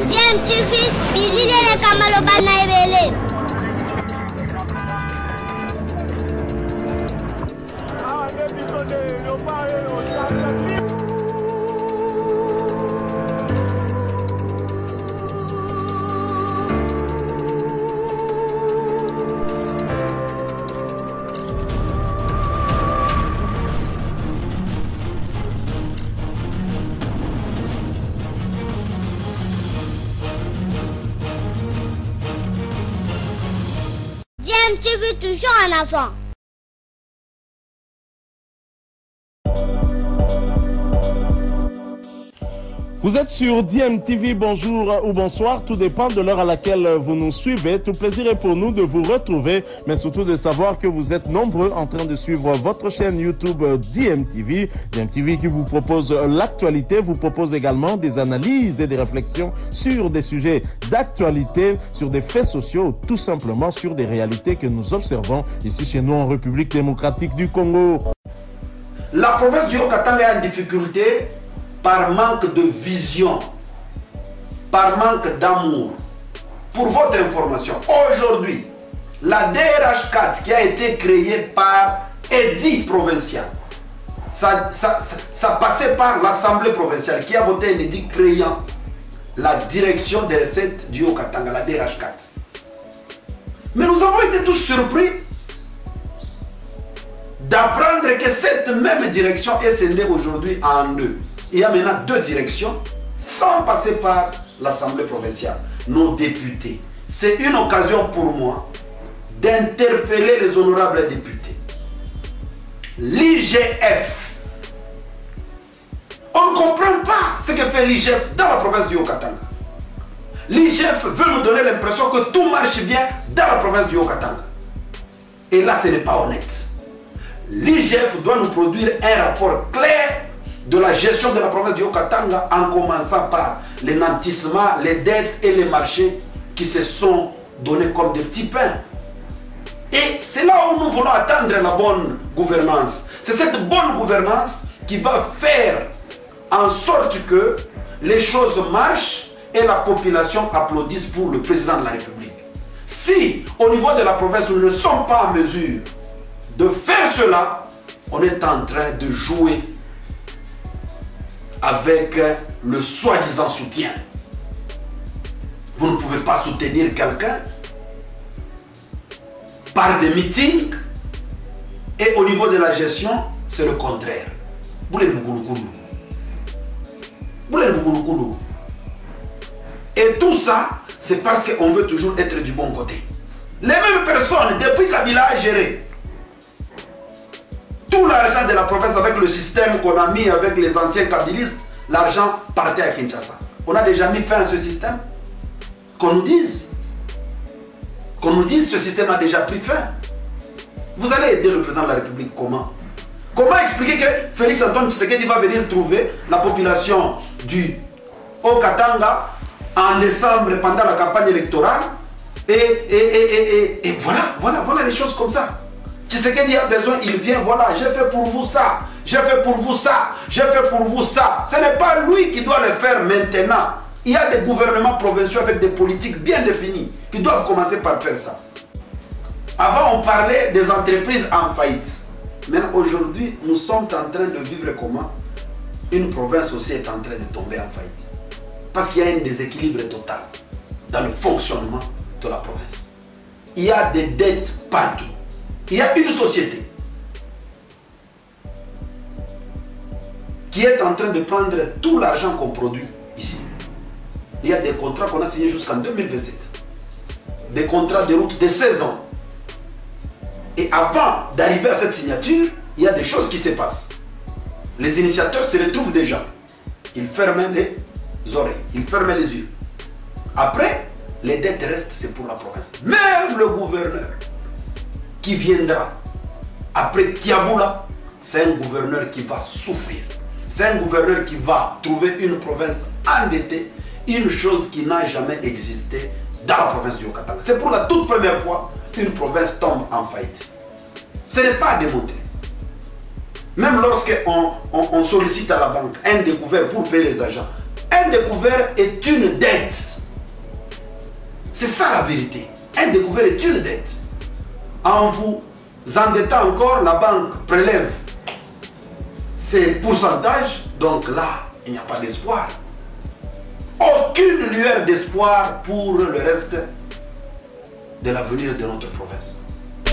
Bien, tu fais, Billy le Kamalobana Ebele. Tu veux toujours un enfant. Vous êtes sur DMTV, bonjour ou bonsoir, tout dépend de l'heure à laquelle vous nous suivez. Tout plaisir est pour nous de vous retrouver, mais surtout de savoir que vous êtes nombreux en train de suivre votre chaîne YouTube DMTV. DMTV qui vous propose l'actualité, vous propose également des analyses et des réflexions sur des sujets d'actualité, sur des faits sociaux, tout simplement sur des réalités que nous observons ici chez nous en République démocratique du Congo. La province du Haut-Katanga est en difficulté par manque de vision, par manque d'amour. Pour votre information, aujourd'hui, la DRH4 qui a été créée par Eddy provincial, ça passait par l'Assemblée provinciale qui a voté un édit créant la direction des recettes du Haut-Katanga, la DRH4. Mais nous avons été tous surpris d'apprendre que cette même direction est scindée aujourd'hui en deux. Il y a maintenant deux directions sans passer par l'Assemblée provinciale. Nos députés. C'est une occasion pour moi d'interpeller les honorables députés. L'IGF. On ne comprend pas ce que fait l'IGF dans la province du Haut-Katanga. L'IGF veut nous donner l'impression que tout marche bien dans la province du Haut-Katanga. Et là, ce n'est pas honnête. L'IGF doit nous produire un rapport clair de la gestion de la province du Haut-Katanga, en commençant par les nantissements, les dettes et les marchés qui se sont donnés comme des petits pains. Et c'est là où nous voulons attendre la bonne gouvernance. C'est cette bonne gouvernance qui va faire en sorte que les choses marchent et la population applaudisse pour le président de la République. Si au niveau de la province nous ne sommes pas en mesure de faire cela, on est en train de jouer avec le soi-disant soutien. Vous ne pouvez pas soutenir quelqu'un par des meetings et au niveau de la gestion, c'est le contraire. Et tout ça, c'est parce qu'on veut toujours être du bon côté. Les mêmes personnes, depuis Kabila a géré tout l'argent de la province avec le système qu'on a mis avec les anciens kabilistes, l'argent partait à Kinshasa. On a déjà mis fin à ce système. Qu'on nous dise. Qu'on nous dise ce système a déjà pris fin. Vous allez aider le président de la République comment? Comment expliquer que Félix Antoine Tshisekedi va venir trouver la population du Haut-Katanga en décembre pendant la campagne électorale et voilà les choses comme ça. Tshisekedi a besoin, il vient, voilà, j'ai fait pour vous ça, j'ai fait pour vous ça, j'ai fait pour vous ça. Ce n'est pas lui qui doit le faire maintenant. Il y a des gouvernements provinciaux avec des politiques bien définies qui doivent commencer par faire ça. Avant, on parlait des entreprises en faillite. Maintenant, aujourd'hui, nous sommes en train de vivre comment? Une province aussi est en train de tomber en faillite. Parce qu'il y a un déséquilibre total dans le fonctionnement de la province. Il y a des dettes partout. Il y a une société qui est en train de prendre tout l'argent qu'on produit ici. Il y a des contrats qu'on a signés jusqu'en 2027. Des contrats de route de 16 ans. Et avant d'arriver à cette signature, il y a des choses qui se passent. Les initiateurs se retrouvent déjà. Ils ferment les oreilles, ils ferment les yeux. Après, les dettes restent, c'est pour la province. Même le gouverneur qui viendra après Kiaboula, c'est un gouverneur qui va souffrir. C'est un gouverneur qui va trouver une province endettée, une chose qui n'a jamais existé dans la province du Haut-Katanga. C'est pour la toute première fois qu'une province tombe en faillite. Ce n'est pas à démontrer. Même lorsqu'on sollicite à la banque un découvert pour payer les agents, un découvert est une dette. C'est ça la vérité. Un découvert est une dette. En vous endettant encore, la banque prélève ses pourcentages. Donc là, il n'y a pas d'espoir. Aucune lueur d'espoir pour le reste de l'avenir de notre province.